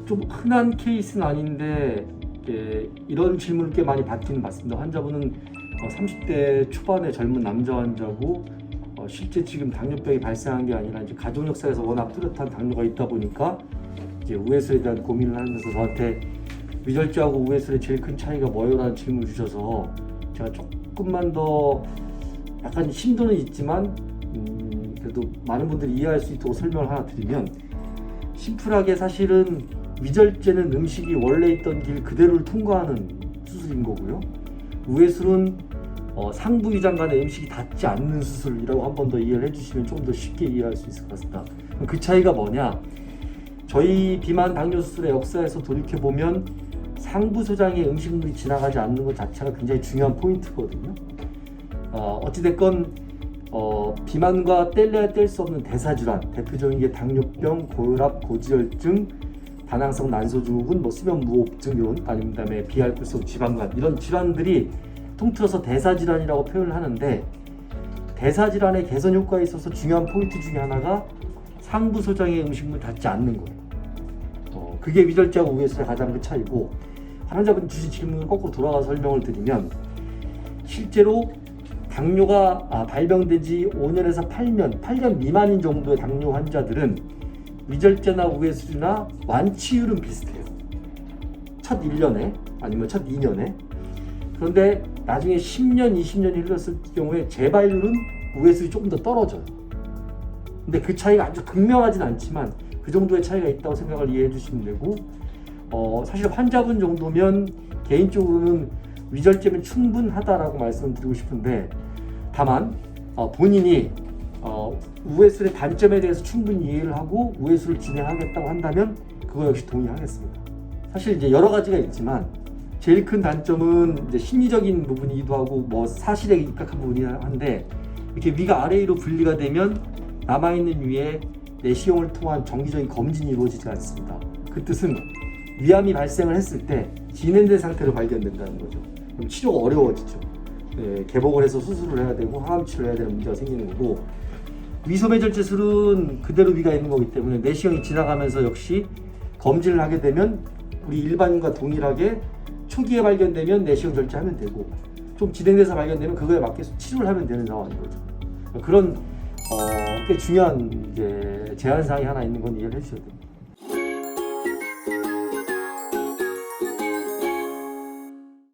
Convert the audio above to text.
좀 흔한 케이스는 아닌데 이런 질문을 꽤 많이 받기는 받습니다. 환자분은 30대 초반의 젊은 남자 환자고 실제 지금 당뇨병이 발생한 게 아니라 이제 가족 역사에서 워낙 뚜렷한 당뇨가 있다 보니까 이제 우회술에 대한 고민을 하면서 저한테 위절제하고 우회술의 제일 큰 차이가 뭐요라는 질문을 주셔서 제가 조금만 더 약간 심도는 있지만 그래도 많은 분들이 이해할 수 있도록 설명을 하나 드리면, 심플하게 사실은 위절제는 음식이 원래 있던 길 그대로를 통과하는 수술인 거고요. 우회술은 상부 위장 간에 음식이 닿지 않는 수술이라고 한 번 더 이해를 해주시면 좀 더 쉽게 이해할 수 있을 것 같습니다. 그럼 그 차이가 뭐냐? 저희 비만 당뇨 수술의 역사에서 돌이켜보면 상부 소장에 음식물이 지나가지 않는 것 자체가 굉장히 중요한 포인트거든요. 어찌됐건 비만과 뗄래야 뗄 수 없는 대사질환, 대표적인 게 당뇨병, 고혈압, 고지혈증, 다낭성 난소증후군, 수면무호흡증 이런, 아니면 그다음에 비알코올성 지방간, 이런 질환들이 통틀어서 대사질환이라고 표현을 하는데, 대사질환의 개선 효과에 있어서 중요한 포인트 중에 하나가 상부 소장에 음식물 닿지 않는 거예요. 그게 위절제하고 우회술의 가장 큰 차이고, 환자분 주신 질문을 거꾸로 돌아가서 설명을 드리면, 실제로 당뇨가 발병된 지 5년에서 8년 미만인 정도의 당뇨 환자들은 위절제나 우회술이나 완치율은 비슷해요. 첫 1년에 아니면 첫 2년에. 그런데 나중에 10년, 20년이 흘렀을 경우에 재발률은 우회술이 조금 더 떨어져요. 근데 그 차이가 아주 극명하진 않지만 그 정도의 차이가 있다고 생각을 이해해 주시면 되고, 사실 환자분 정도면 개인적으로는 위절제면 충분하다라고 말씀을 드리고 싶은데, 다만 본인이 우회술의 단점에 대해서 충분히 이해를 하고 우회술을 진행하겠다고 한다면 그거 역시 동의하겠습니다. 사실 이제 여러 가지가 있지만 제일 큰 단점은 이제 심리적인 부분이기도 하고 사실에 입각한 부분이긴 한데, 이렇게 위가 아래위로 분리가 되면 남아있는 위에 내시경을 통한 정기적인 검진이 이루어지지 않습니다. 그 뜻은 위암이 발생을 했을 때 진행된 상태로 발견된다는 거죠. 그럼 치료가 어려워지죠. 개복을 해서 수술을 해야 되고 항암 치료를 해야 되는 문제가 생기는 거고, 위소매절제술은 그대로 위가 있는 거기 때문에 내시경이 지나가면서 역시 검진을 하게 되면 우리 일반인과 동일하게 초기에 발견되면 내시경 절제하면 되고, 좀 진행돼서 발견되면 그거에 맞게 치료를 하면 되는 상황인 거죠. 그런 꽤 중요한 제한사항이 하나 있는 건 이해를 해주셔야 됩니다.